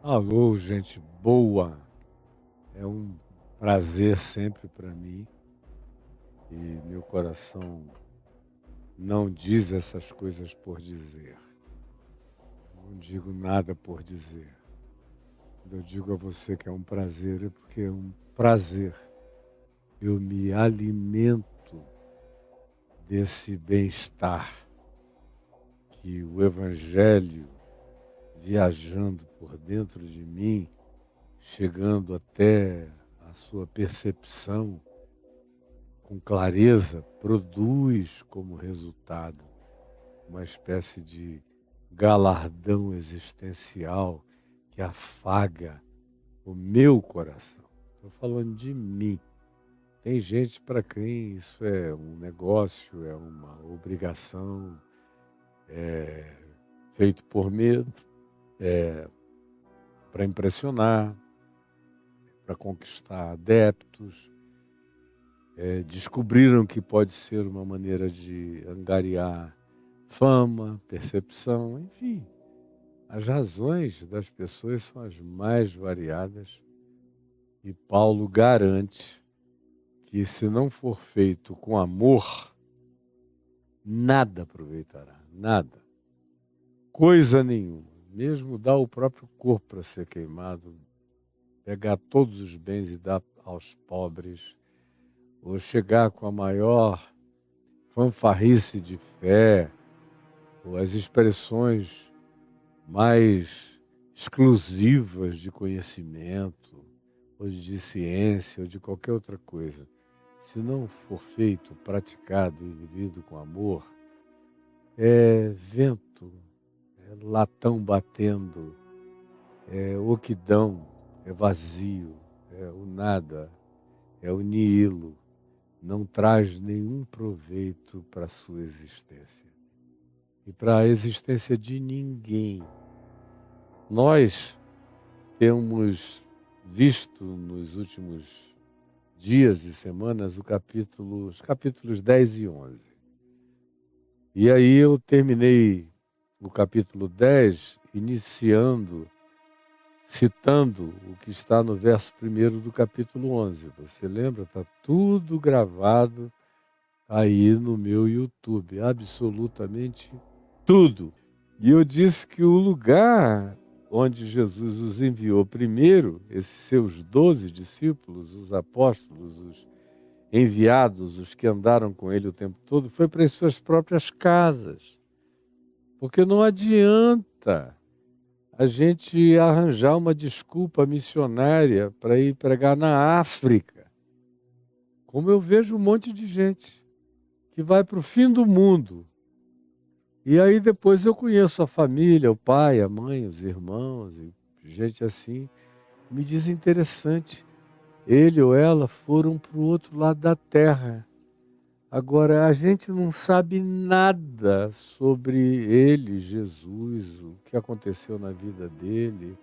Alô, gente boa. É um prazer sempre para mim e meu coração não diz essas coisas por dizer. Não digo nada por dizer. Quando eu digo a você que é um prazer, é porque é um prazer. Eu me alimento desse bem-estar que o Evangelho, viajando por dentro de mim, chegando até a sua percepção, com clareza, produz como resultado uma espécie de galardão existencial que afaga o meu coração. Estou falando de mim. Tem gente para quem isso é um negócio, é uma obrigação, é feito por medo, para impressionar, para conquistar adeptos. Descobriram que pode ser uma maneira de angariar fama, percepção, enfim. As razões das pessoas são as mais variadas e Paulo garante que se não for feito com amor, nada aproveitará, nada, coisa nenhuma. Mesmo dar o próprio corpo para ser queimado, pegar todos os bens e dar aos pobres, ou chegar com a maior fanfarrice de fé, ou as expressões mais exclusivas de conhecimento, ou de ciência, ou de qualquer outra coisa, se não for feito, praticado e vivido com amor, é vento, é latão batendo, é oquidão, é vazio, é o nada, é o nihilo, não traz nenhum proveito para a sua existência e para a existência de ninguém. Nós temos visto nos últimos dias e semanas os capítulos 10 e 11. E aí eu terminei o capítulo 10 citando o que está no verso 1º do capítulo 11. Você lembra? Está tudo gravado aí no meu YouTube, absolutamente tudo. E eu disse que o lugar onde Jesus os enviou primeiro, esses seus 12 discípulos, os apóstolos, os enviados, os que andaram com ele o tempo todo, foi para as suas próprias casas. Porque não adianta a gente arranjar uma desculpa missionária para ir pregar na África. Como eu vejo um monte de gente que vai para o fim do mundo. E aí depois eu conheço a família, o pai, a mãe, os irmãos, e gente assim, me diz interessante, ele ou ela foram para o outro lado da terra. Agora, a gente não sabe nada sobre ele, Jesus, o que aconteceu na vida dele.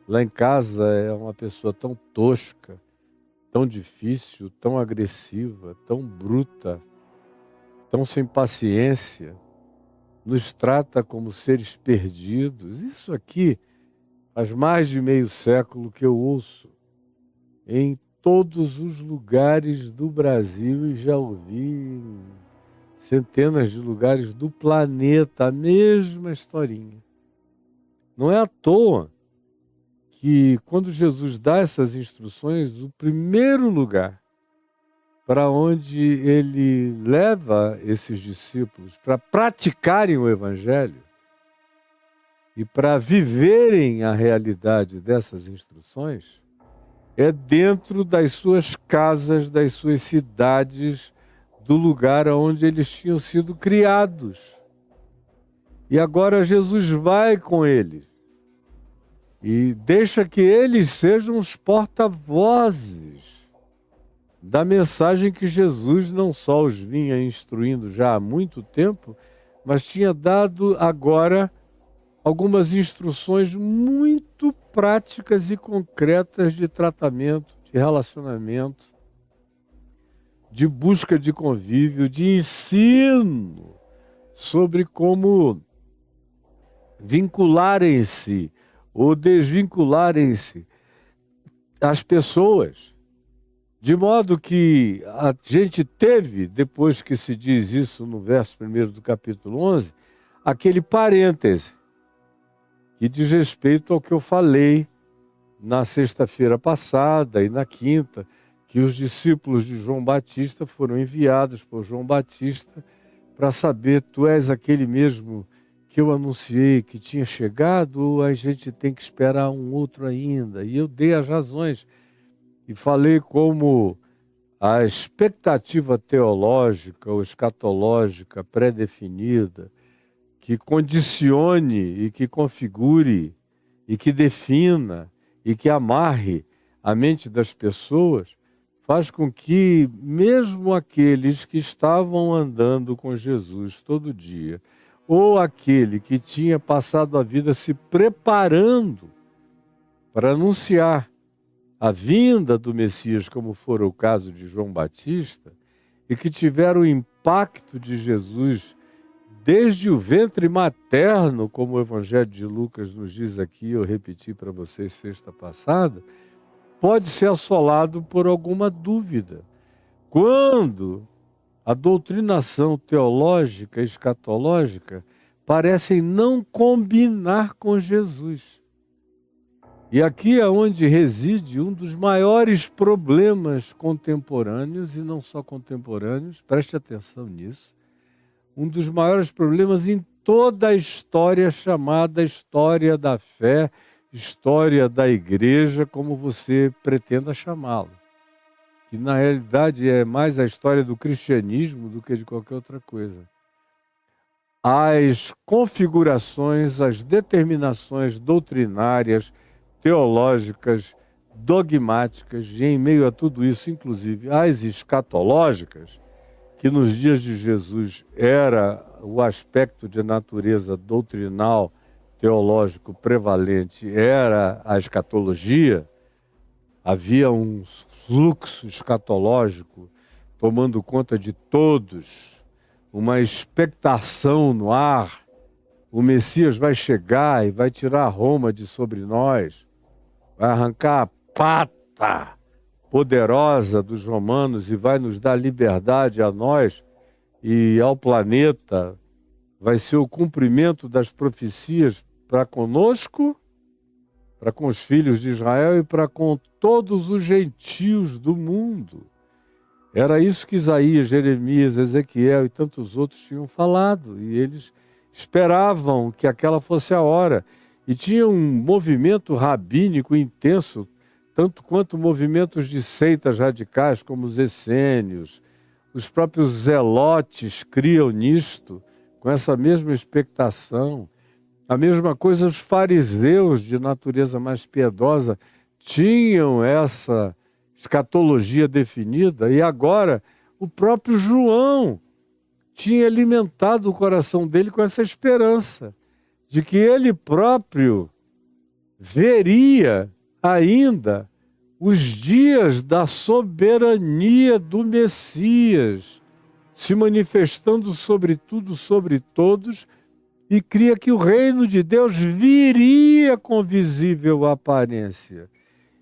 Lá em casa é uma pessoa tão tosca, tão difícil, tão agressiva, tão bruta, tão sem paciência. Nos trata como seres perdidos. Isso aqui faz mais de meio século que eu ouço em todos os lugares do Brasil e já ouvi em centenas de lugares do planeta a mesma historinha. Não é à toa que quando Jesus dá essas instruções, o primeiro lugar para onde ele leva esses discípulos para praticarem o Evangelho e para viverem a realidade dessas instruções, é dentro das suas casas, das suas cidades, do lugar onde eles tinham sido criados. E agora Jesus vai com eles e deixa que eles sejam os porta-vozes da mensagem que Jesus não só os vinha instruindo já há muito tempo, mas tinha dado agora algumas instruções muito práticas e concretas de tratamento, de relacionamento, de busca de convívio, de ensino sobre como vincularem-se ou desvincularem-se as pessoas. De modo que a gente teve, depois que se diz isso no verso 1º do capítulo 11, aquele parêntese que diz respeito ao que eu falei na sexta-feira passada e na quinta, que os discípulos de João Batista foram enviados por João Batista para saber, tu és aquele mesmo que eu anunciei que tinha chegado, ou a gente tem que esperar um outro ainda? E eu dei as razões e falei como a expectativa teológica ou escatológica pré-definida que condicione e que configure e que defina e que amarre a mente das pessoas faz com que mesmo aqueles que estavam andando com Jesus todo dia, ou aquele que tinha passado a vida se preparando para anunciar a vinda do Messias, como for o caso de João Batista, e que tiveram o impacto de Jesus desde o ventre materno, como o Evangelho de Lucas nos diz aqui, eu repeti para vocês sexta passada, pode ser assolado por alguma dúvida. Quando a doutrinação teológica e escatológica parecem não combinar com Jesus. E aqui é onde reside um dos maiores problemas contemporâneos, e não só contemporâneos, preste atenção nisso, um dos maiores problemas em toda a história chamada história da fé, história da igreja, como você pretenda chamá-lo. Que na realidade é mais a história do cristianismo do que de qualquer outra coisa. As configurações, as determinações doutrinárias, teológicas, dogmáticas, e em meio a tudo isso, inclusive as escatológicas, que nos dias de Jesus era o aspecto de natureza doutrinal, teológico prevalente, era a escatologia, havia um fluxo escatológico tomando conta de todos, uma expectação no ar, o Messias vai chegar e vai tirar Roma de sobre nós, vai arrancar a pata poderosa dos romanos e vai nos dar liberdade a nós e ao planeta. Vai ser o cumprimento das profecias para conosco, para com os filhos de Israel e para com todos os gentios do mundo. Era isso que Isaías, Jeremias, Ezequiel e tantos outros tinham falado, e eles esperavam que aquela fosse a hora. E tinha um movimento rabínico intenso, tanto quanto movimentos de seitas radicais, como os essênios. Os próprios zelotes criam nisto, com essa mesma expectação. A mesma coisa os fariseus, de natureza mais piedosa, tinham essa escatologia definida, e agora o próprio João tinha alimentado o coração dele com essa esperança de que ele próprio veria ainda os dias da soberania do Messias se manifestando sobre tudo, sobre todos, e cria que o reino de Deus viria com visível aparência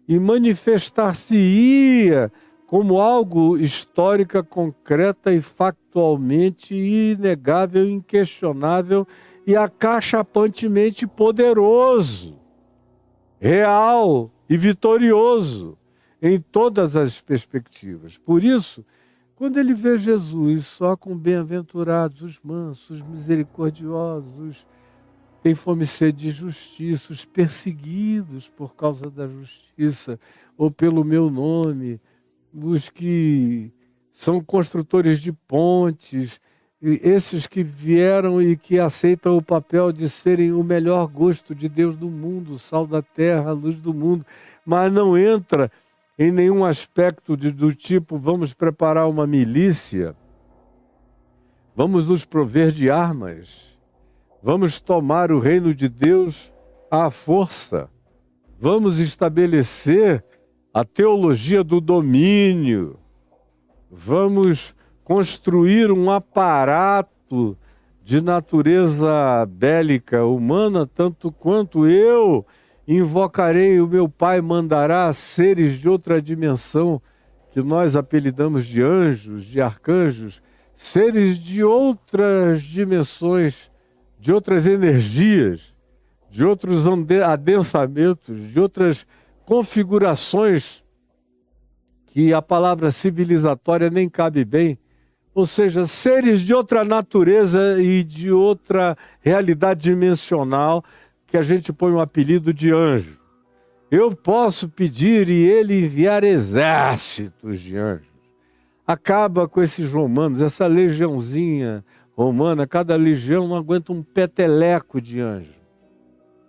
e manifestar-se-ia como algo histórica, concreta e factualmente inegável, inquestionável e acachapantemente poderoso, real e vitorioso em todas as perspectivas. Por isso, quando ele vê Jesus só com bem-aventurados, os mansos, os misericordiosos, os tem fome e sede de justiça, os perseguidos por causa da justiça, ou pelo meu nome, os que são construtores de pontes, e esses que vieram e que aceitam o papel de serem o melhor gosto de Deus do mundo, o sal da terra, a luz do mundo, mas não entra em nenhum aspecto do tipo, vamos preparar uma milícia, vamos nos prover de armas, vamos tomar o reino de Deus à força. Vamos estabelecer a teologia do domínio. Vamos construir um aparato de natureza bélica, humana, tanto quanto eu Invocarei o meu Pai, mandará seres de outra dimensão, que nós apelidamos de anjos, de arcanjos, seres de outras dimensões, de outras energias, de outros adensamentos, de outras configurações que a palavra civilizatória nem cabe bem, ou seja, seres de outra natureza e de outra realidade dimensional, que a gente põe um apelido de anjo. Eu posso pedir e ele enviar exércitos de anjos. Acaba com esses romanos, essa legiãozinha romana, cada legião não aguenta um peteleco de anjo,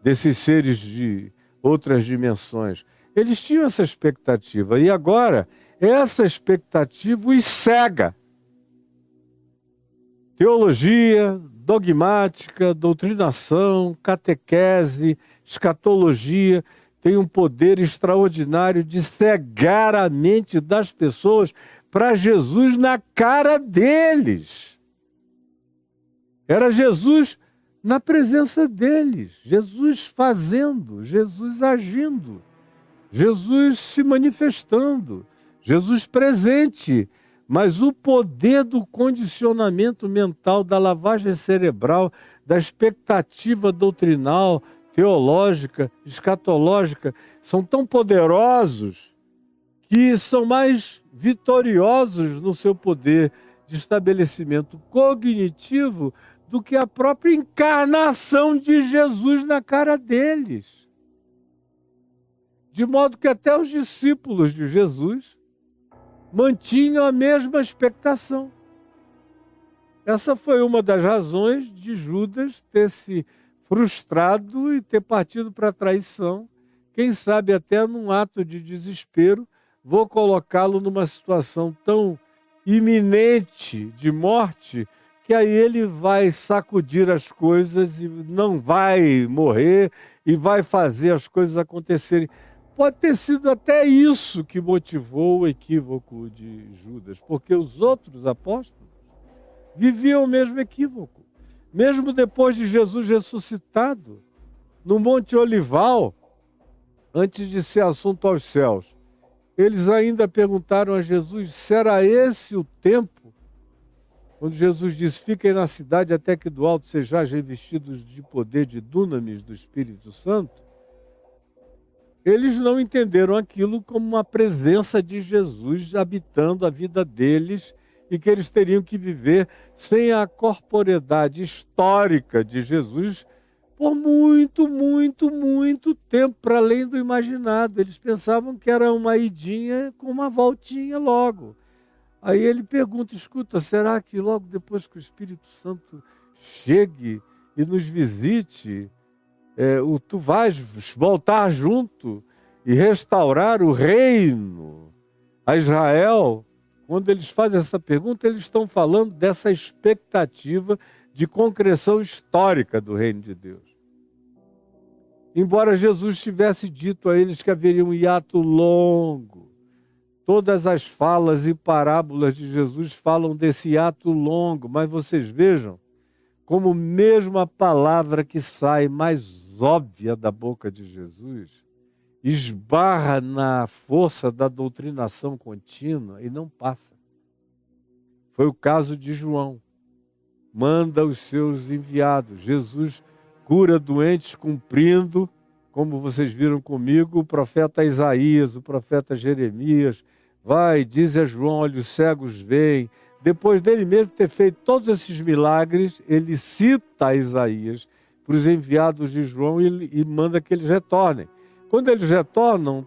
desses seres de outras dimensões. Eles tinham essa expectativa e agora essa expectativa os cega. Teologia, dogmática, doutrinação, catequese, escatologia tem um poder extraordinário de cegar a mente das pessoas para Jesus na cara deles. Era Jesus na presença deles, Jesus fazendo, Jesus agindo, Jesus se manifestando, Jesus presente. Mas o poder do condicionamento mental, da lavagem cerebral, da expectativa doutrinal, teológica, escatológica, são tão poderosos que são mais vitoriosos no seu poder de estabelecimento cognitivo do que a própria encarnação de Jesus na cara deles. De modo que até os discípulos de Jesus mantinham a mesma expectação. Essa foi uma das razões de Judas ter se frustrado e ter partido para a traição. Quem sabe até num ato de desespero, vou colocá-lo numa situação tão iminente de morte, que aí ele vai sacudir as coisas e não vai morrer e vai fazer as coisas acontecerem. Pode ter sido até isso que motivou o equívoco de Judas, porque os outros apóstolos viviam o mesmo equívoco. Mesmo depois de Jesus ressuscitado, no Monte Olival, antes de ser assunto aos céus, eles ainda perguntaram a Jesus, será esse o tempo? Quando Jesus disse, fiquem na cidade até que do alto sejais revestidos de poder de dunamis do Espírito Santo, eles não entenderam aquilo como uma presença de Jesus habitando a vida deles e que eles teriam que viver sem a corporeidade histórica de Jesus por muito, muito, muito tempo, para além do imaginado. Eles pensavam que era uma idinha com uma voltinha logo. Aí ele pergunta, escuta, será que logo depois que o Espírito Santo chegue e nos visite, tu vais voltar junto e restaurar o reino a Israel? Quando eles fazem essa pergunta, eles estão falando dessa expectativa de concreção histórica do reino de Deus. Embora Jesus tivesse dito a eles que haveria um hiato longo, todas as falas e parábolas de Jesus falam desse hiato longo, mas vocês vejam como mesmo a palavra que sai mais óbvia da boca de Jesus esbarra na força da doutrinação contínua e não passa. Foi o caso de João. Manda os seus enviados. Jesus cura doentes cumprindo, como vocês viram comigo, o profeta Isaías, o profeta Jeremias. Vai, diz a João, olha, os cegos veem. Depois dele mesmo ter feito todos esses milagres, ele cita Isaías para os enviados de João e manda que eles retornem. Quando eles retornam,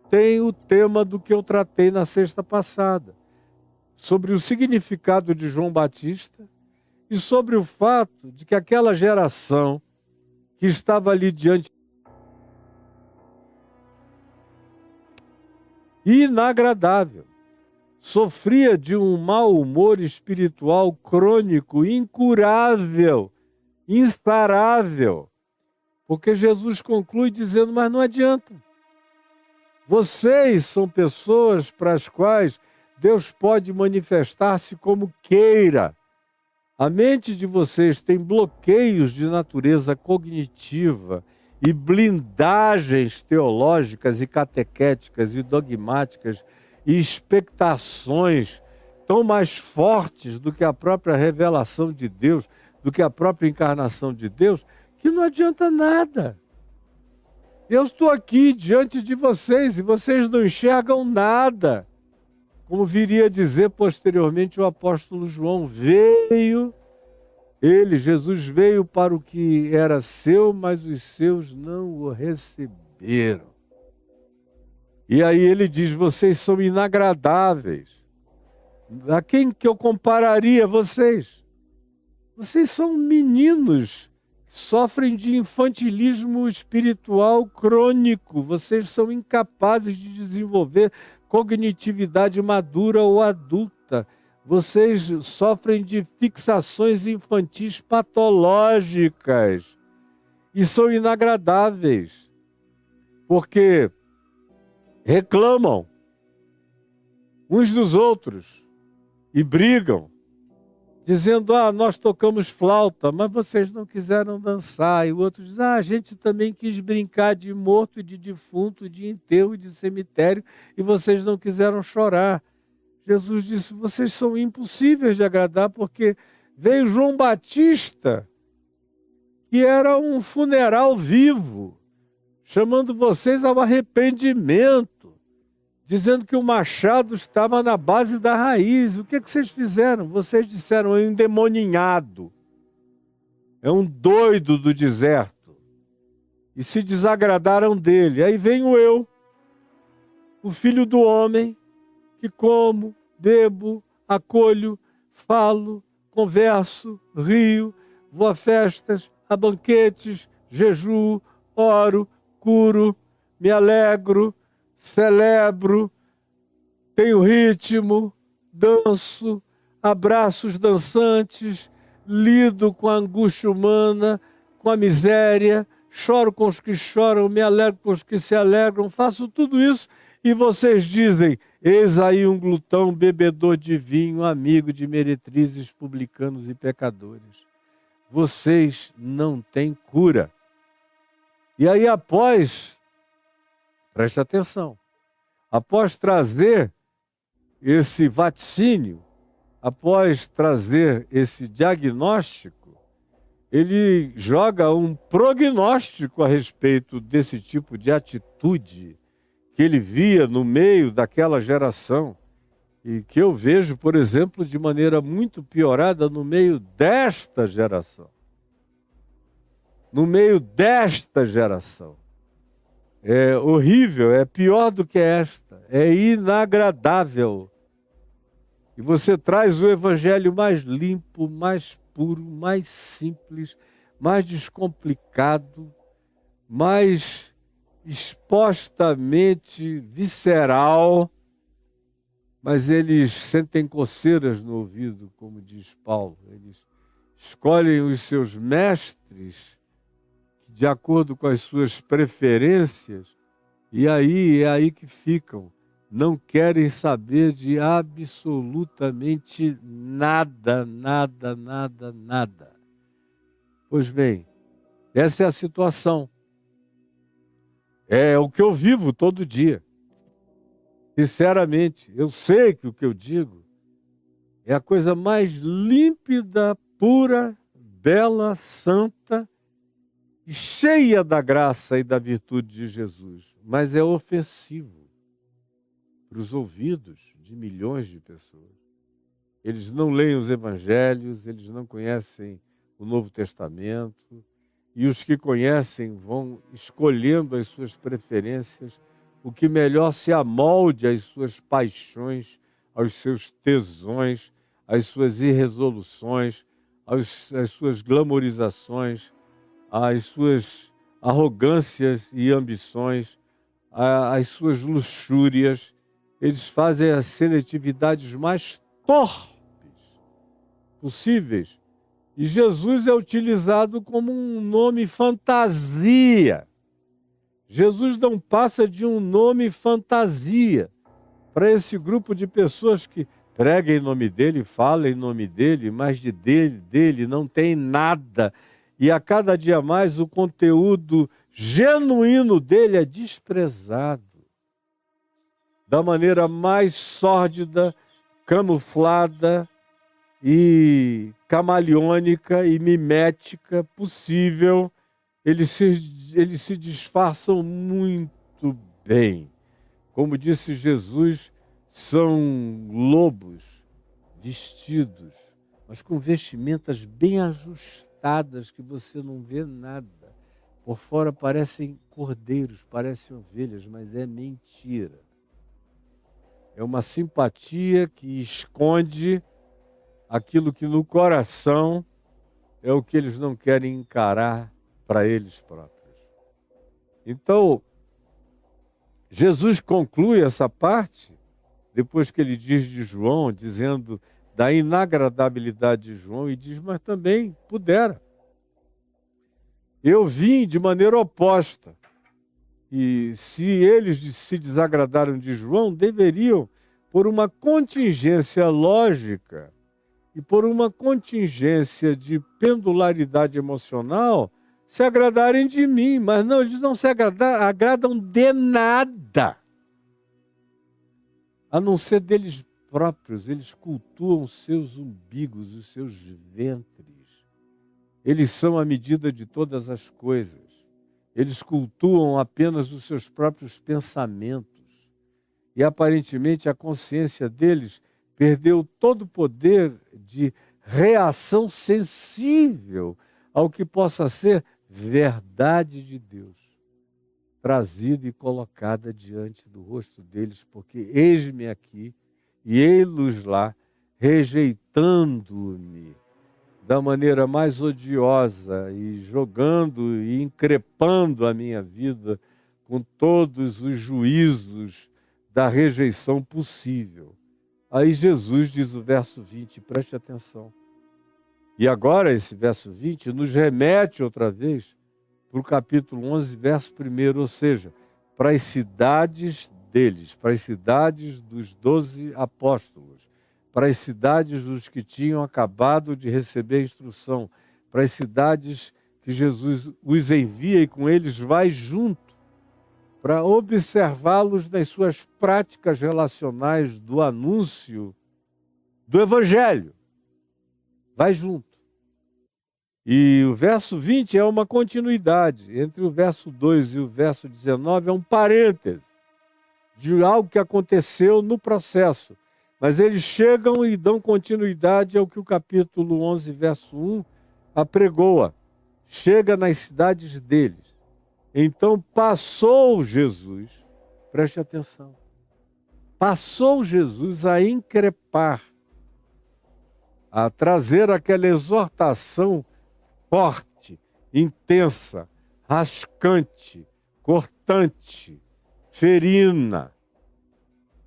tem o tema do que eu tratei na sexta passada, sobre o significado de João Batista e sobre o fato de que aquela geração que estava ali diante inagradável, sofria de um mau humor espiritual crônico, incurável, insarável. Porque Jesus conclui dizendo, mas não adianta. Vocês são pessoas para as quais Deus pode manifestar-se como queira. A mente de vocês tem bloqueios de natureza cognitiva e blindagens teológicas e catequéticas e dogmáticas e expectações tão mais fortes do que a própria revelação de Deus, do que a própria encarnação de Deus, que não adianta nada. Eu estou aqui diante de vocês e vocês não enxergam nada. Como viria a dizer posteriormente o apóstolo João, Jesus veio para o que era seu, mas os seus não o receberam. E aí ele diz, vocês são inagradáveis. A quem que eu compararia vocês? Vocês são meninos que sofrem de infantilismo espiritual crônico. Vocês são incapazes de desenvolver cognitividade madura ou adulta. Vocês sofrem de fixações infantis patológicas e são inagradáveis, porque reclamam uns dos outros e brigam, dizendo, nós tocamos flauta, mas vocês não quiseram dançar. E o outro diz, a gente também quis brincar de morto e de defunto, de enterro e de cemitério, e vocês não quiseram chorar. Jesus disse, vocês são impossíveis de agradar, porque veio João Batista, que era um funeral vivo, chamando vocês ao arrependimento, dizendo que o machado estava na base da raiz. O que vocês fizeram? Vocês disseram, é um endemoninhado, é um doido do deserto, e se desagradaram dele. Aí venho eu, o filho do homem, que como, bebo, acolho, falo, converso, rio, vou a festas, a banquetes, jejuo, oro, curo, me alegro, celebro, tenho ritmo, danço, abraço os dançantes, lido com a angústia humana, com a miséria, choro com os que choram, me alegro com os que se alegram, faço tudo isso e vocês dizem, eis aí um glutão, bebedor de vinho, amigo de meretrizes, publicanos e pecadores. Vocês não têm cura. E aí preste atenção, após trazer esse vaticínio, após trazer esse diagnóstico, ele joga um prognóstico a respeito desse tipo de atitude que ele via no meio daquela geração e que eu vejo, por exemplo, de maneira muito piorada no meio desta geração. No meio desta geração. É horrível, é pior do que esta, é inagradável. E você traz o evangelho mais limpo, mais puro, mais simples, mais descomplicado, mais expostamente visceral, mas eles sentem coceiras no ouvido, como diz Paulo. Eles escolhem os seus mestres de acordo com as suas preferências, e aí é aí que ficam. Não querem saber de absolutamente nada, nada, nada, nada. Pois bem, essa é a situação. É o que eu vivo todo dia. Sinceramente, eu sei que o que eu digo é a coisa mais límpida, pura, bela, santa e cheia da graça e da virtude de Jesus, mas é ofensivo para os ouvidos de milhões de pessoas. Eles não leem os evangelhos, eles não conhecem o Novo Testamento, e os que conhecem vão escolhendo as suas preferências, o que melhor se amolde às suas paixões, aos seus tesões, às suas irresoluções, às suas glamorizações, às suas arrogâncias e ambições, às suas luxúrias. Eles fazem as seletividades mais torpes possíveis. E Jesus é utilizado como um nome fantasia. Jesus não passa de um nome fantasia para esse grupo de pessoas que pregam em nome dele, falam em nome dele, mas dele não tem nada. E a cada dia mais o conteúdo genuíno dele é desprezado da maneira mais sórdida, camuflada e camaleônica e mimética possível. Eles se disfarçam muito bem. Como disse Jesus, são lobos vestidos, mas com vestimentas bem ajustadas que você não vê nada. Por fora parecem cordeiros, parecem ovelhas, mas é mentira. É uma simpatia que esconde aquilo que no coração é o que eles não querem encarar para eles próprios. Então, Jesus conclui essa parte, depois que ele diz de João, dizendo da inagradabilidade de João, e diz, mas também pudera. Eu vim de maneira oposta. E se eles se desagradaram de João, deveriam, por uma contingência lógica e por uma contingência de pendularidade emocional, se agradarem de mim. Mas não, eles não se agradam de nada, a não ser deles próprios. Eles cultuam os seus umbigos, os seus ventres. Eles são a medida de todas as coisas. Eles cultuam apenas os seus próprios pensamentos. E aparentemente a consciência deles perdeu todo o poder de reação sensível ao que possa ser verdade de Deus, trazida e colocada diante do rosto deles, porque eis-me aqui e ei-los lá, rejeitando-me da maneira mais odiosa e jogando e increpando a minha vida com todos os juízos da rejeição possível. Aí Jesus diz o verso 20, preste atenção. E agora esse verso 20 nos remete outra vez para o capítulo 11, verso 1, ou seja, para as cidades deles, para as cidades dos 12 apóstolos, para as cidades dos que tinham acabado de receber a instrução, para as cidades que Jesus os envia e com eles vai junto, para observá-los nas suas práticas relacionais do anúncio do Evangelho. Vai junto. E o verso 20 é uma continuidade. Entre o verso 2 e o verso 19 é um parêntese de algo que aconteceu no processo. Mas eles chegam e dão continuidade ao que o capítulo 11, verso 1 apregoa. Chega nas cidades deles. Então passou Jesus, preste atenção, passou Jesus a increpar, a trazer aquela exortação forte, intensa, rascante, cortante, ferina,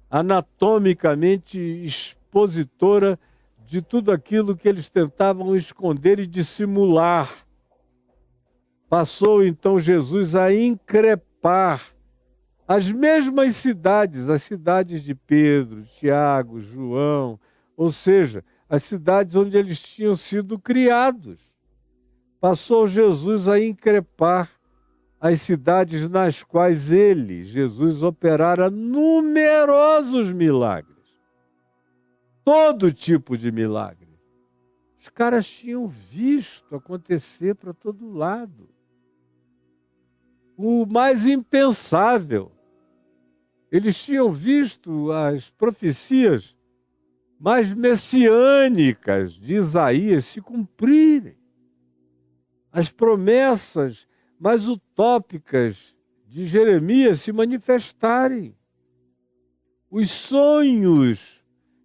anatomicamente expositora de tudo aquilo que eles tentavam esconder e dissimular. Passou então Jesus a increpar as mesmas cidades, as cidades de Pedro, Tiago, João, ou seja, as cidades onde eles tinham sido criados. Passou Jesus a increpar as cidades nas quais ele, Jesus, operara numerosos milagres. Todo tipo de milagre. Os caras tinham visto acontecer para todo lado. O mais impensável. Eles tinham visto as profecias mais messiânicas de Isaías se cumprirem. As promessas mais utópicas de Jeremias se manifestarem. Os sonhos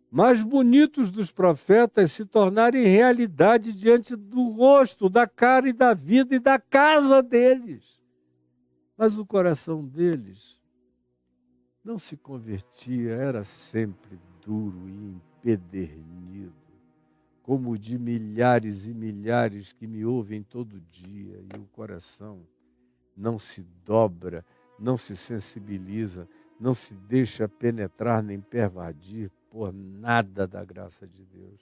mais bonitos dos profetas se tornarem realidade diante do rosto, da cara e da vida e da casa deles. Mas o coração deles não se convertia, era sempre duro e empedernido, como o de milhares e milhares que me ouvem todo dia, e o coração não se dobra, não se sensibiliza, não se deixa penetrar nem pervadir por nada da graça de Deus.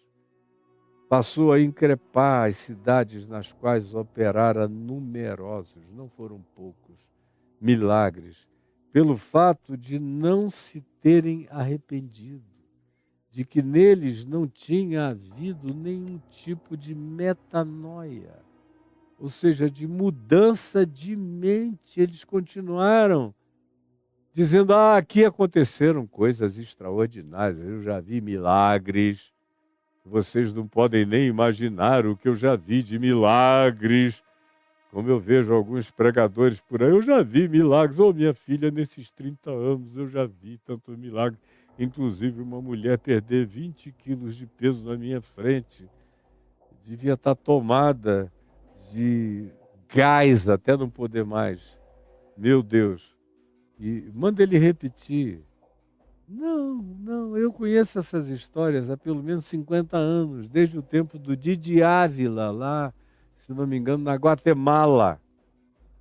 Passou a increpar as cidades nas quais operara numerosos, não foram poucos, milagres, pelo fato de não se terem arrependido, de que neles não tinha havido nenhum tipo de metanoia, ou seja, de mudança de mente. Eles continuaram dizendo: aqui aconteceram coisas extraordinárias, eu já vi milagres. Vocês não podem nem imaginar o que eu já vi de milagres. Como eu vejo alguns pregadores por aí, eu já vi milagres. Ô, minha filha, nesses 30 anos eu já vi tanto milagre. Inclusive uma mulher perder 20 quilos de peso na minha frente. Devia estar tomada de gás até não poder mais. Meu Deus. E manda ele repetir. Não, eu conheço essas histórias há pelo menos 50 anos, desde o tempo do Didi Ávila, lá, se não me engano, na Guatemala,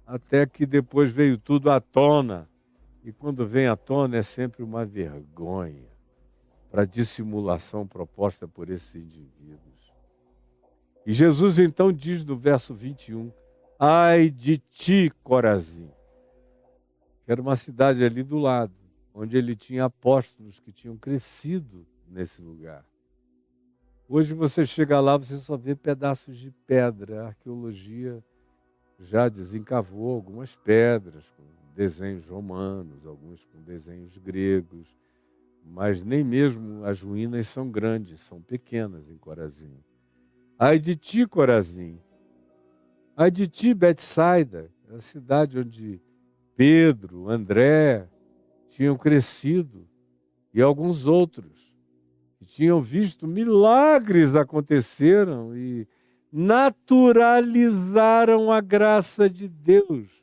até que depois veio tudo à tona. E quando vem à tona é sempre uma vergonha para a dissimulação proposta por esses indivíduos. E Jesus então diz no verso 21, ai de ti, Corazim, que era uma cidade ali do lado, onde ele tinha apóstolos que tinham crescido nesse lugar. Hoje você chega lá, você só vê pedaços de pedra. A arqueologia já desencavou algumas pedras, com desenhos romanos, alguns com desenhos gregos, mas nem mesmo as ruínas são grandes, são pequenas em Corazim. Ai de ti, Corazim! Ai de ti, Betsaida, a cidade onde Pedro, André tinham crescido, e alguns outros que tinham visto milagres aconteceram e naturalizaram a graça de Deus.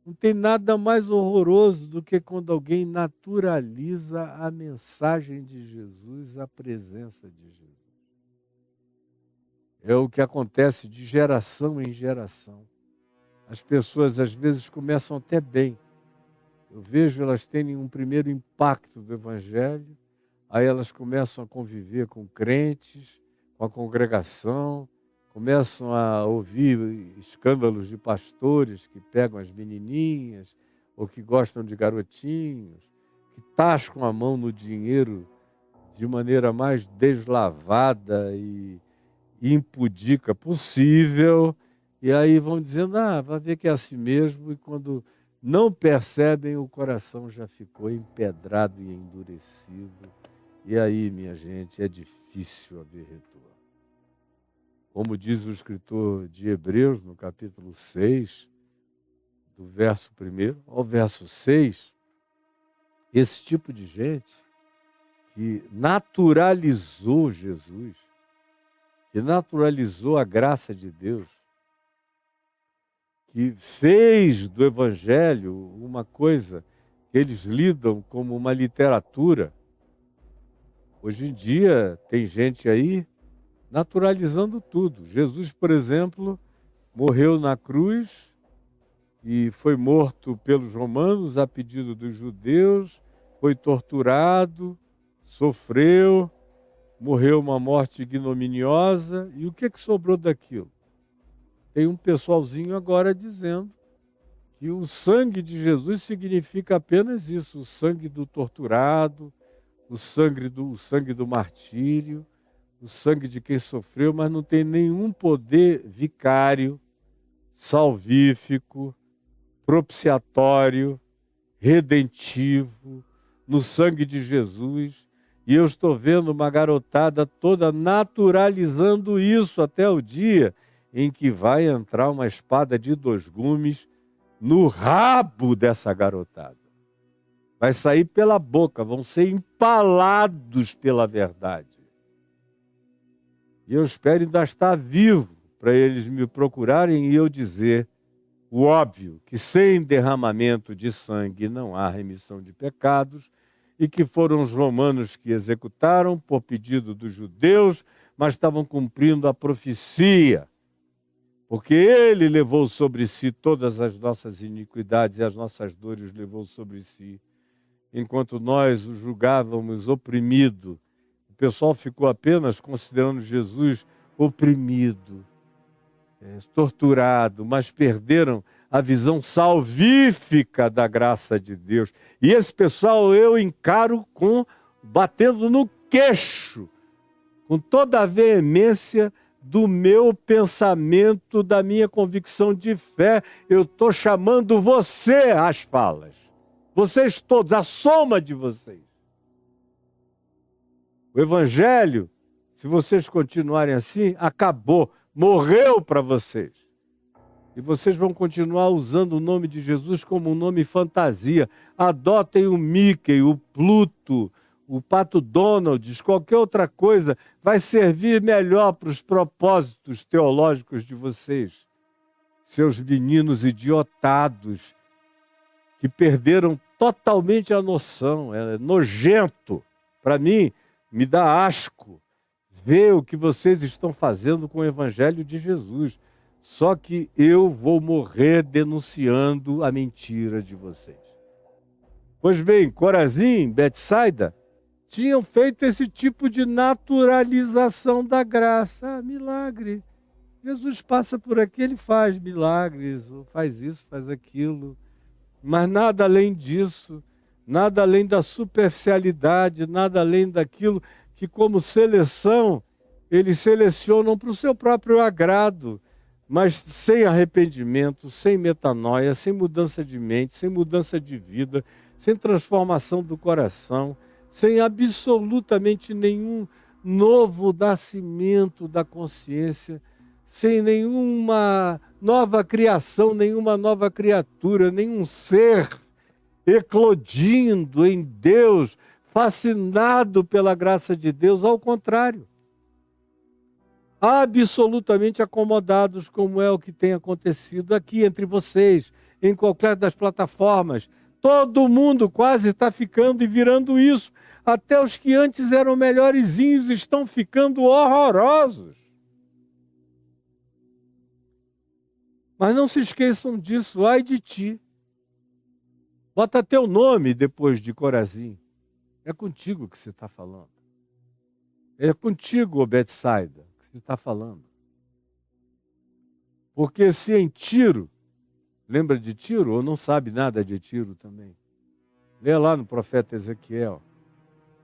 Não tem nada mais horroroso do que quando alguém naturaliza a mensagem de Jesus, a presença de Jesus. É o que acontece de geração em geração. As pessoas às vezes começam até bem. Eu vejo elas terem um primeiro impacto do Evangelho, aí elas começam a conviver com crentes, com a congregação, começam a ouvir escândalos de pastores que pegam as menininhas, ou que gostam de garotinhos, que tascam a mão no dinheiro de maneira mais deslavada e impudica possível, e aí vão dizendo, vai ver que é assim mesmo, e quando não percebem, o coração já ficou empedrado e endurecido. E aí, minha gente, é difícil haver retorno. Como diz o escritor de Hebreus, no capítulo 6, do verso 1 ao verso 6, esse tipo de gente que naturalizou Jesus, que naturalizou a graça de Deus, que fez do Evangelho uma coisa que eles lidam como uma literatura. Hoje em dia tem gente aí naturalizando tudo. Jesus, por exemplo, morreu na cruz e foi morto pelos romanos a pedido dos judeus, foi torturado, sofreu, morreu uma morte ignominiosa. E o que sobrou daquilo? Tem um pessoalzinho agora dizendo que o sangue de Jesus significa apenas isso, o sangue do torturado, o sangue do martírio, o sangue de quem sofreu, mas não tem nenhum poder vicário, salvífico, propiciatório, redentivo, no sangue de Jesus. E eu estou vendo uma garotada toda naturalizando isso até o dia em que vai entrar uma espada de 2 gumes no rabo dessa garotada. Vai sair pela boca, vão ser empalados pela verdade. E eu espero ainda estar vivo para eles me procurarem e eu dizer o óbvio, que sem derramamento de sangue não há remissão de pecados, e que foram os romanos que executaram por pedido dos judeus, mas estavam cumprindo a profecia, porque ele levou sobre si todas as nossas iniquidades e as nossas dores levou sobre si. Enquanto nós o julgávamos oprimido, o pessoal ficou apenas considerando Jesus oprimido, torturado, mas perderam a visão salvífica da graça de Deus. E esse pessoal eu encaro batendo no queixo, com toda a veemência do meu pensamento, da minha convicção de fé. Eu estou chamando você às falas. Vocês todos, a soma de vocês. O Evangelho, se vocês continuarem assim, acabou, morreu para vocês. E vocês vão continuar usando o nome de Jesus como um nome fantasia. Adotem o Mickey, o Pluto, o Pato Donald, qualquer outra coisa, vai servir melhor para os propósitos teológicos de vocês. Seus meninos idiotados, que perderam totalmente a noção. É nojento. Para mim, me dá asco ver o que vocês estão fazendo com o Evangelho de Jesus. Só que eu vou morrer denunciando a mentira de vocês. Pois bem, Corazim, Betsaida, tinham feito esse tipo de naturalização da graça. Milagre. Jesus passa por aqui, ele faz milagres, faz isso, faz aquilo. Mas nada além disso, nada além da superficialidade, nada além daquilo que, como seleção, eles selecionam para o seu próprio agrado, mas sem arrependimento, sem metanoia, sem mudança de mente, sem mudança de vida, sem transformação do coração, sem absolutamente nenhum novo nascimento da consciência, sem nenhuma nova criação, nenhuma nova criatura, nenhum ser eclodindo em Deus, fascinado pela graça de Deus, ao contrário. Absolutamente acomodados, como é o que tem acontecido aqui entre vocês, em qualquer das plataformas. Todo mundo quase está ficando e virando isso. Até os que antes eram melhorzinhos estão ficando horrorosos. Mas não se esqueçam disso, ai de ti. Bota teu nome depois de Corazim. É contigo que você está falando. É contigo, Betsaida, que você está falando. Porque se em Tiro, lembra de Tiro ou não sabe nada de Tiro também? Lê lá no profeta Ezequiel,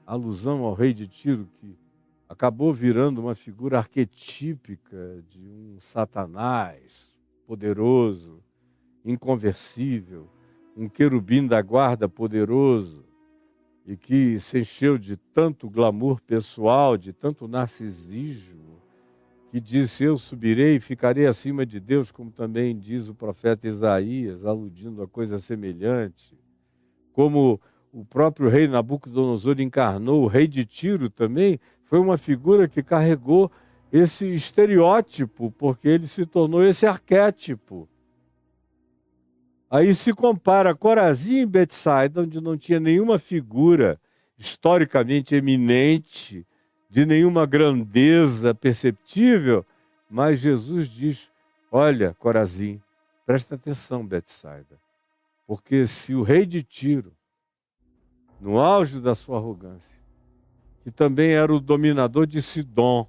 a alusão ao rei de Tiro, que acabou virando uma figura arquetípica de um Satanás poderoso, inconversível, um querubim da guarda poderoso, e que se encheu de tanto glamour pessoal, de tanto narcisismo, que disse, eu subirei e ficarei acima de Deus, como também diz o profeta Isaías, aludindo a coisa semelhante. Como o próprio rei Nabucodonosor encarnou, o rei de Tiro também foi uma figura que carregou esse estereótipo, porque ele se tornou esse arquétipo. Aí se compara Corazim e Betsaida, onde não tinha nenhuma figura historicamente eminente, de nenhuma grandeza perceptível, mas Jesus diz, olha, Corazim, presta atenção, Betsaida, porque se o rei de Tiro, no auge da sua arrogância, que também era o dominador de Sidom,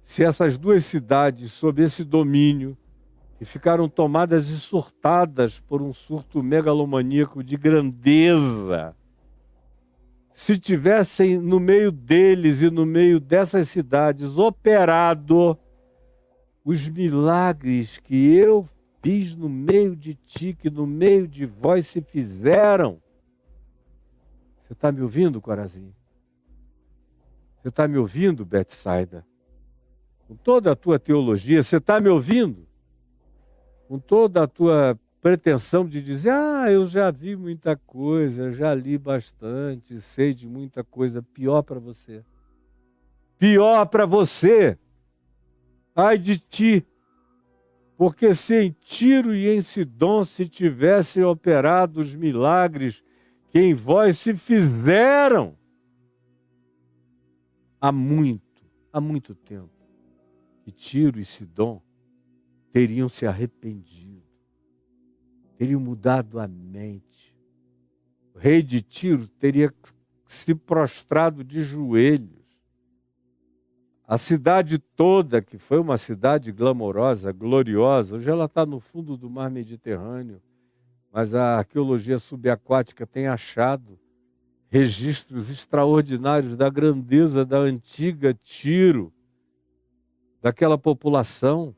se essas duas cidades, sob esse domínio, que ficaram tomadas e surtadas por um surto megalomaníaco de grandeza, se tivessem no meio deles e no meio dessas cidades operado os milagres que eu fiz no meio de ti, que no meio de vós se fizeram. Você está me ouvindo, Corazim? Você está me ouvindo, Betsaida? Com toda a tua teologia, você está me ouvindo? Com toda a tua pretensão de dizer, eu já vi muita coisa, já li bastante, sei de muita coisa, pior para você. Pior para você. Ai de ti. Porque se em Tiro e em Sidom se tivessem operado os milagres que em vós se fizeram, há muito tempo, que Tiro e Sidom teriam se arrependido, teriam mudado a mente. O rei de Tiro teria se prostrado de joelhos. A cidade toda, que foi uma cidade glamourosa, gloriosa, hoje ela está no fundo do mar Mediterrâneo, mas a arqueologia subaquática tem achado registros extraordinários da grandeza da antiga Tiro, daquela população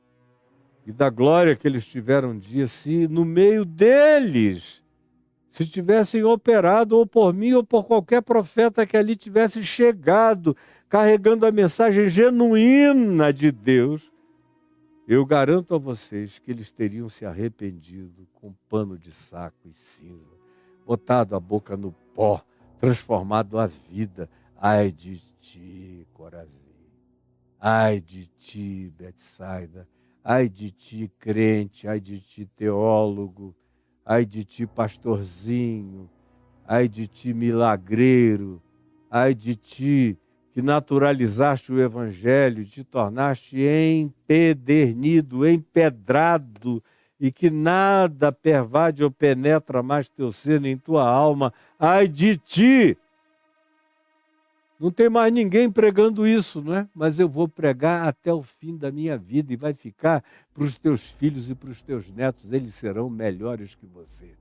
e da glória que eles tiveram um dia. Se no meio deles, se tivessem operado, ou por mim, ou por qualquer profeta que ali tivesse chegado, carregando a mensagem genuína de Deus, eu garanto a vocês que eles teriam se arrependido com pano de saco e cinza, botado a boca no pó, transformado a vida. Ai de ti, Corazim. Ai de ti, Betsaida. Ai de ti, crente. Ai de ti, teólogo. Ai de ti, pastorzinho. Ai de ti, milagreiro. Ai de ti, que naturalizaste o evangelho, te tornaste empedernido, empedrado, e que nada pervade ou penetra mais teu ser nem tua alma. Ai de ti! Não tem mais ninguém pregando isso, não é? Mas eu vou pregar até o fim da minha vida e vai ficar para os teus filhos e para os teus netos. Eles serão melhores que você.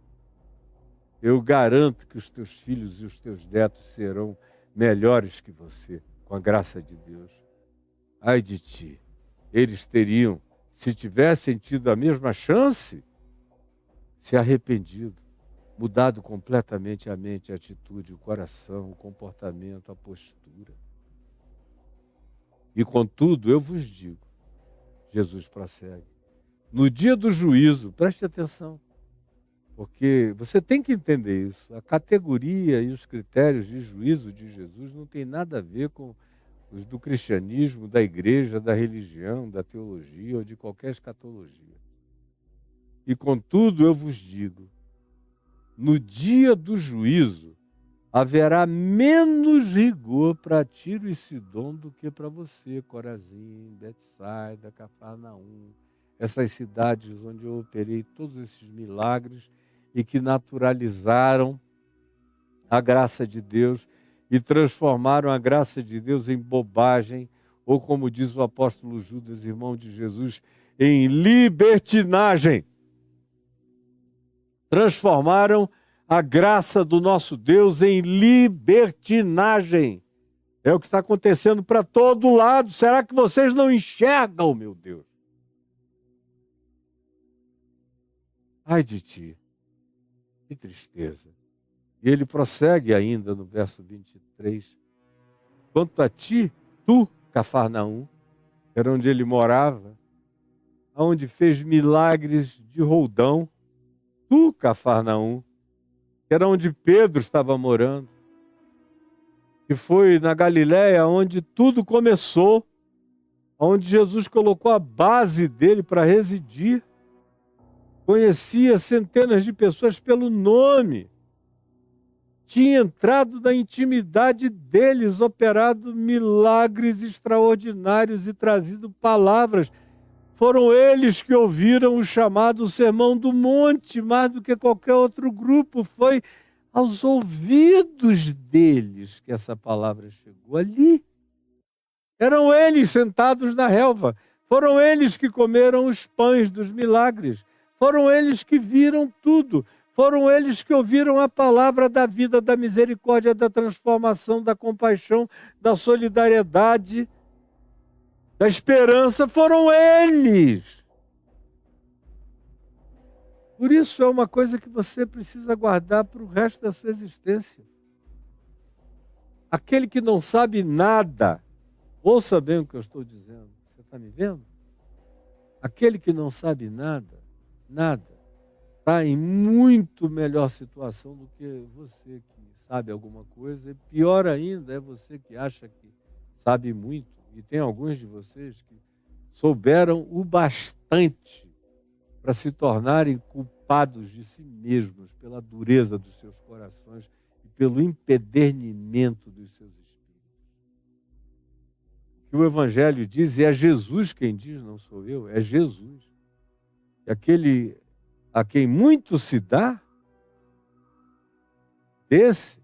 Eu garanto que os teus filhos e os teus netos serão melhores que você, com a graça de Deus. Ai de ti! Eles teriam, se tivessem tido a mesma chance, se arrependido, mudado completamente a mente, a atitude, o coração, o comportamento, a postura. E contudo, eu vos digo, Jesus prossegue, no dia do juízo, preste atenção, porque você tem que entender isso, a categoria e os critérios de juízo de Jesus não tem nada a ver com os do cristianismo, da igreja, da religião, da teologia ou de qualquer escatologia. E contudo, eu vos digo, no dia do juízo, haverá menos rigor para Tiro e Sidom do que para você, Corazim, Betsaida, Cafarnaum, essas cidades onde eu operei todos esses milagres e que naturalizaram a graça de Deus e transformaram a graça de Deus em bobagem, ou como diz o apóstolo Judas, irmão de Jesus, em libertinagem. Transformaram a graça do nosso Deus em libertinagem. É o que está acontecendo para todo lado. Será que vocês não enxergam, meu Deus? Ai de ti, que tristeza. E ele prossegue ainda no verso 23. Quanto a ti, tu, Cafarnaum, era onde ele morava, onde fez milagres de roldão, tu, Cafarnaum, que era onde Pedro estava morando, que foi na Galiléia onde tudo começou, onde Jesus colocou a base dele para residir, conhecia centenas de pessoas pelo nome, tinha entrado na intimidade deles, operado milagres extraordinários e trazido palavras. Foram eles que ouviram o chamado Sermão do Monte, mais do que qualquer outro grupo. Foi aos ouvidos deles que essa palavra chegou ali. Eram eles sentados na relva. Foram eles que comeram os pães dos milagres. Foram eles que viram tudo. Foram eles que ouviram a palavra da vida, da misericórdia, da transformação, da compaixão, da solidariedade, da esperança. Foram eles. Por isso é uma coisa que você precisa guardar para o resto da sua existência. Aquele que não sabe nada, ouça bem o que eu estou dizendo. Você está me vendo? Aquele que não sabe nada, está em muito melhor situação do que você que sabe alguma coisa. E pior ainda é você que acha que sabe muito. E tem alguns de vocês que souberam o bastante para se tornarem culpados de si mesmos pela dureza dos seus corações e pelo empedernimento dos seus espíritos. O que o Evangelho diz, e é Jesus quem diz, não sou eu, é Jesus. E aquele a quem muito se dá, desse,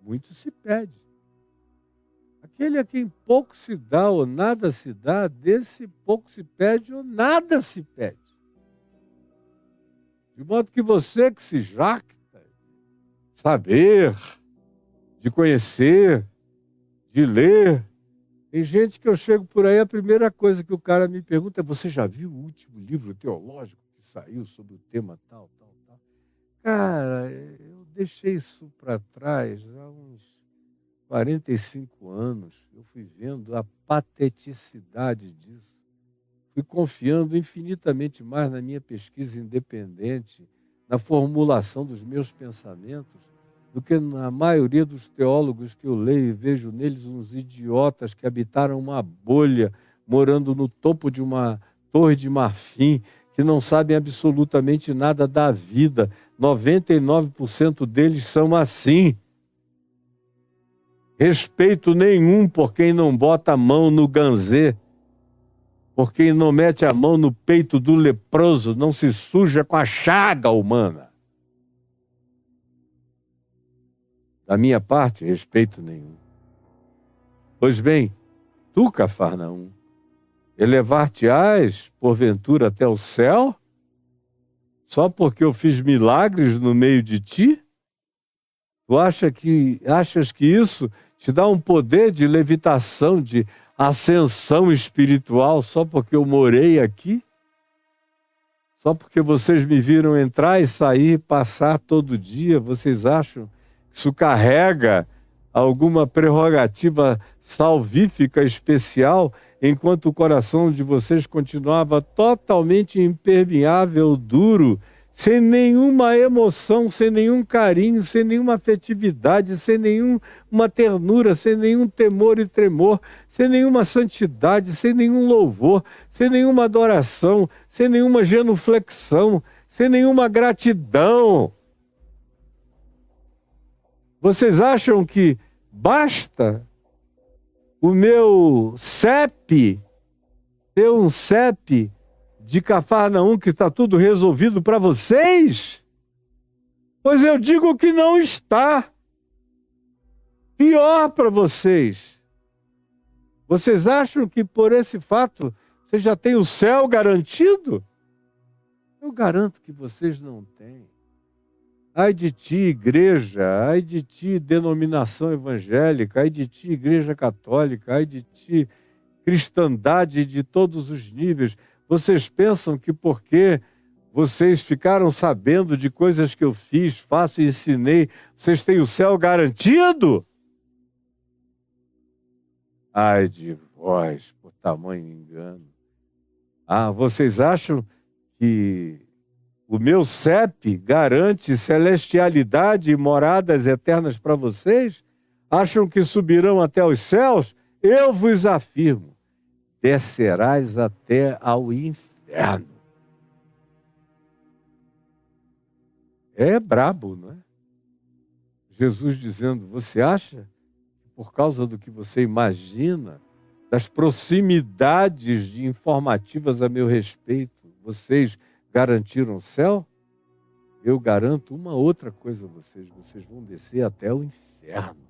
muito se pede. Aquele a quem pouco se dá ou nada se dá, desse pouco se pede ou nada se pede. De modo que você que se jacta de saber, de conhecer, de ler. Tem gente que eu chego por aí, a primeira coisa que o cara me pergunta é: você já viu o último livro teológico que saiu sobre o tema tal, tal, tal? Cara, eu deixei isso para trás há uns 45 anos. Eu fui vendo a pateticidade disso. Fui confiando infinitamente mais na minha pesquisa independente, na formulação dos meus pensamentos, do que na maioria dos teólogos que eu leio e vejo neles uns idiotas que habitaram uma bolha, morando no topo de uma torre de marfim, que não sabem absolutamente nada da vida. 99% deles são assim. Respeito nenhum por quem não bota a mão no ganzê, por quem não mete a mão no peito do leproso, não se suja com a chaga humana. Da minha parte, respeito nenhum. Pois bem, tu, Cafarnaum, elevar-te-ás, porventura, até o céu? Só porque eu fiz milagres no meio de ti? Tu achas que isso te dá um poder de levitação, de ascensão espiritual, só porque eu morei aqui? Só porque vocês me viram entrar e sair, passar todo dia, vocês acham que isso carrega alguma prerrogativa salvífica especial, enquanto o coração de vocês continuava totalmente impermeável, duro, sem nenhuma emoção, sem nenhum carinho, sem nenhuma afetividade, sem nenhuma ternura, sem nenhum temor e tremor, sem nenhuma santidade, sem nenhum louvor, sem nenhuma adoração, sem nenhuma genuflexão, sem nenhuma gratidão. Vocês acham que basta o meu CEP, ter um CEP de Cafarnaum que está tudo resolvido para vocês? Pois eu digo que não está. Pior para vocês. Vocês acham que por esse fato você já tem o céu garantido? Eu garanto que vocês não têm. Ai de ti, igreja, ai de ti, denominação evangélica, ai de ti, igreja católica, ai de ti, cristandade de todos os níveis. Vocês pensam que porque vocês ficaram sabendo de coisas que eu fiz, faço e ensinei, vocês têm o céu garantido? Ai de vós, por tamanho engano. Ah, vocês acham que o meu CEP garante celestialidade e moradas eternas para vocês? Acham que subirão até os céus? Eu vos afirmo, descerás até ao inferno. É brabo, não é? Jesus dizendo: você acha que por causa do que você imagina, das proximidades de informativas a meu respeito, vocês garantiram o céu? Eu garanto uma outra coisa a vocês: vocês vão descer até o inferno.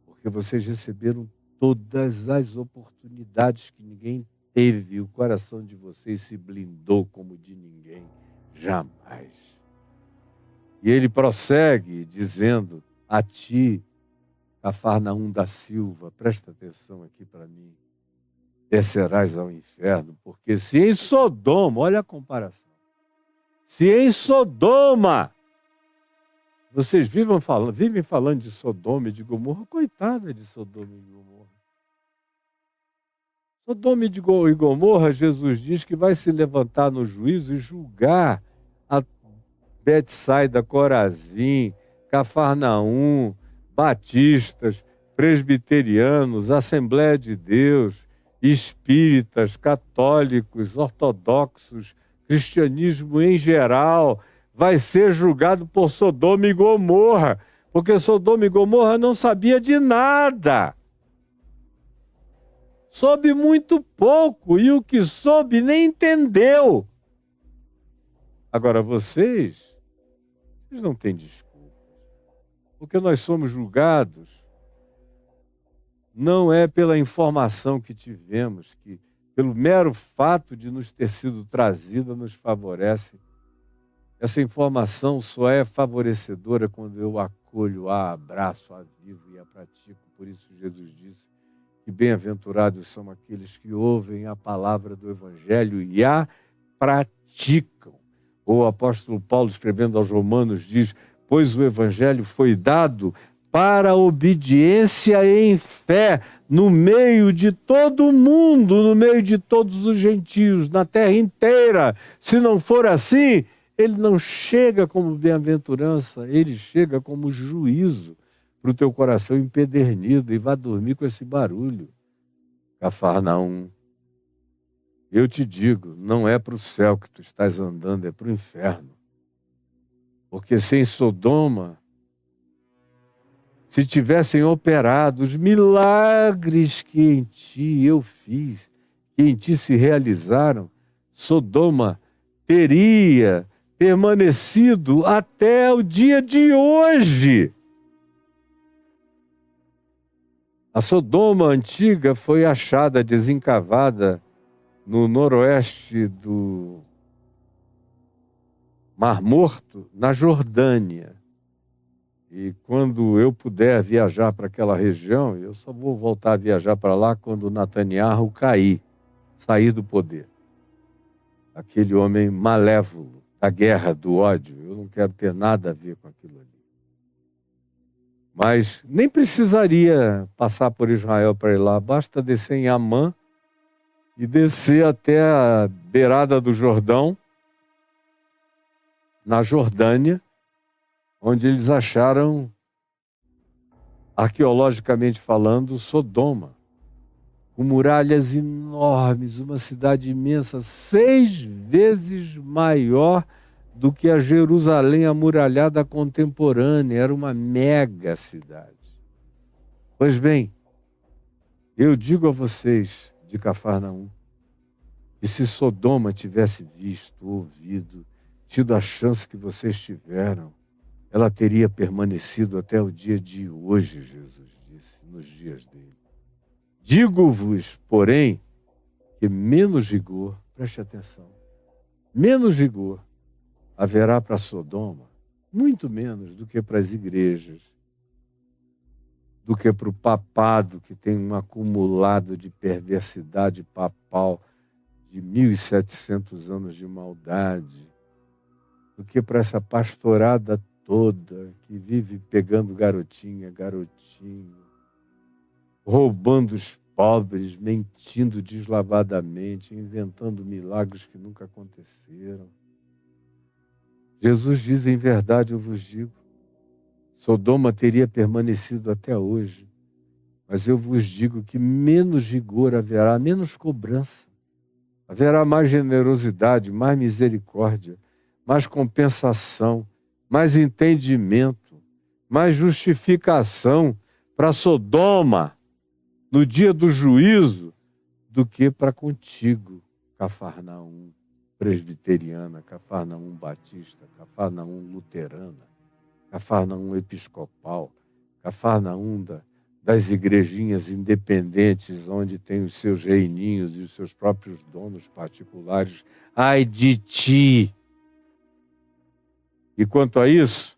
Porque vocês receberam todas as oportunidades que ninguém teve, o coração de vocês se blindou como de ninguém, jamais. E ele prossegue dizendo a ti, Cafarnaum da Silva, presta atenção aqui para mim, descerás ao inferno, porque se em Sodoma, olha a comparação, se em Sodoma, vocês vivem falando de Sodoma e de Gomorra, coitada de Sodoma e Gomorra. Sodoma e Gomorra, Jesus diz que vai se levantar no juízo e julgar a Betsaida, Corazim, Cafarnaum, batistas, presbiterianos, Assembleia de Deus, espíritas, católicos, ortodoxos, cristianismo em geral, vai ser julgado por Sodoma e Gomorra, porque Sodoma e Gomorra não sabia de nada. Soube muito pouco e o que soube nem entendeu. Agora vocês não têm desculpa, porque nós somos julgados não é pela informação que tivemos, que pelo mero fato de nos ter sido trazida nos favorece. Essa informação só é favorecedora quando eu acolho, a abraço, a vivo e a pratico. Por isso Jesus disse que bem-aventurados são aqueles que ouvem a palavra do Evangelho e a praticam. O apóstolo Paulo, escrevendo aos Romanos, diz: pois o Evangelho foi dado para a obediência em fé, no meio de todo o mundo, no meio de todos os gentios, na terra inteira. Se não for assim, ele não chega como bem-aventurança, ele chega como juízo para o teu coração empedernido, e vá dormir com esse barulho. Cafarnaum, eu te digo, não é para o céu que tu estás andando, é para o inferno. Porque sem Sodoma, se tivessem operado os milagres que em ti eu fiz, que em ti se realizaram, Sodoma teria permanecido até o dia de hoje. A Sodoma antiga foi achada desencavada no noroeste do Mar Morto, na Jordânia. E quando eu puder viajar para aquela região, eu só vou voltar a viajar para lá quando Netanyahu sair do poder. Aquele homem malévolo da guerra, do ódio. Eu não quero ter nada a ver com aquilo ali. Mas nem precisaria passar por Israel para ir lá. Basta descer em Amã e descer até a beirada do Jordão, na Jordânia, onde eles acharam, arqueologicamente falando, Sodoma, com muralhas enormes, uma cidade imensa, 6 vezes maior do que a Jerusalém amuralhada contemporânea. Era uma mega cidade. Pois bem, eu digo a vocês de Cafarnaum, que se Sodoma tivesse visto, ouvido, tido a chance que vocês tiveram, ela teria permanecido até o dia de hoje, Jesus disse, nos dias dele. Digo-vos, porém, que menos rigor, preste atenção, menos rigor haverá para Sodoma, muito menos do que para as igrejas, do que para o papado, que tem um acumulado de perversidade papal de 1.700 anos de maldade, do que para essa pastorada toda que vive pegando garotinha, garotinho, roubando os pobres, mentindo deslavadamente, inventando milagres que nunca aconteceram. Jesus diz: em verdade eu vos digo, Sodoma teria permanecido até hoje, mas eu vos digo que menos rigor haverá, menos cobrança, haverá mais generosidade, mais misericórdia, mais compensação, mais entendimento, mais justificação para Sodoma no dia do juízo do que para contigo, Cafarnaum presbiteriana, Cafarnaum batista, Cafarnaum luterana, Cafarnaum episcopal, Cafarnaum das igrejinhas independentes, onde tem os seus reininhos e os seus próprios donos particulares. Ai de ti! E quanto a isso,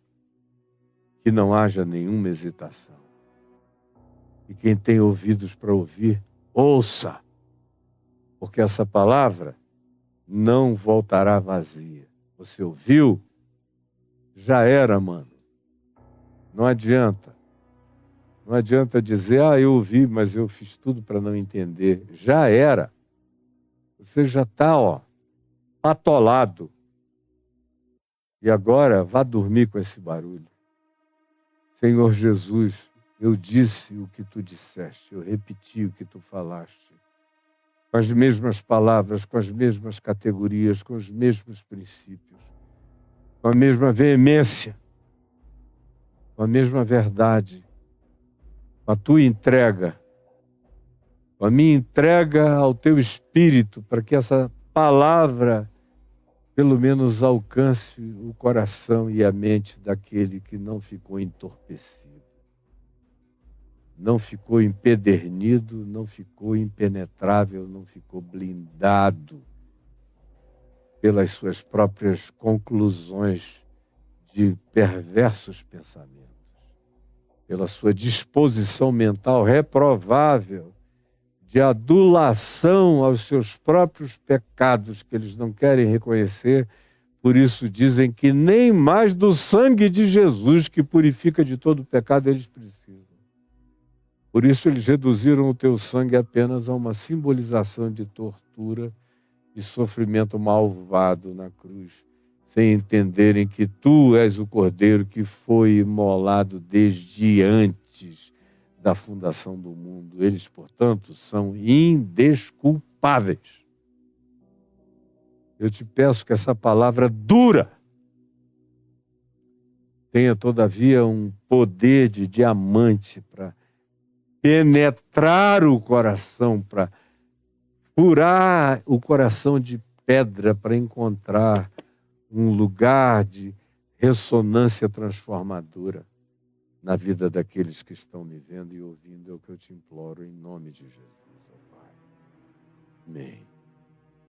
que não haja nenhuma hesitação. E quem tem ouvidos para ouvir, ouça, porque essa palavra não voltará vazia. Você ouviu? Já era, mano. Não adianta. Não adianta dizer, eu ouvi, mas eu fiz tudo para não entender. Já era. Você já está, patolado. E agora, vá dormir com esse barulho. Senhor Jesus, eu disse o que tu disseste, eu repeti o que tu falaste, com as mesmas palavras, com as mesmas categorias, com os mesmos princípios, com a mesma veemência, com a mesma verdade, com a tua entrega, com a minha entrega ao teu Espírito, para que essa palavra pelo menos alcance o coração e a mente daquele que não ficou entorpecido. não ficou empedernido, não ficou impenetrável, não ficou blindado pelas suas próprias conclusões de perversos pensamentos, pela sua disposição mental reprovável de adulação aos seus próprios pecados que eles não querem reconhecer. Por isso dizem que nem mais do sangue de Jesus, que purifica de todo pecado, eles precisam. Por isso eles reduziram o teu sangue apenas a uma simbolização de tortura e sofrimento malvado na cruz, sem entenderem que tu és o Cordeiro que foi imolado desde antes da fundação do mundo. Eles, portanto, são indesculpáveis. Eu te peço que essa palavra dura tenha, todavia, um poder de diamante para penetrar o coração, para furar o coração de pedra, para encontrar um lugar de ressonância transformadora na vida daqueles que estão me vendo e ouvindo. É o que eu te imploro em nome de Jesus, ó Pai. Amém.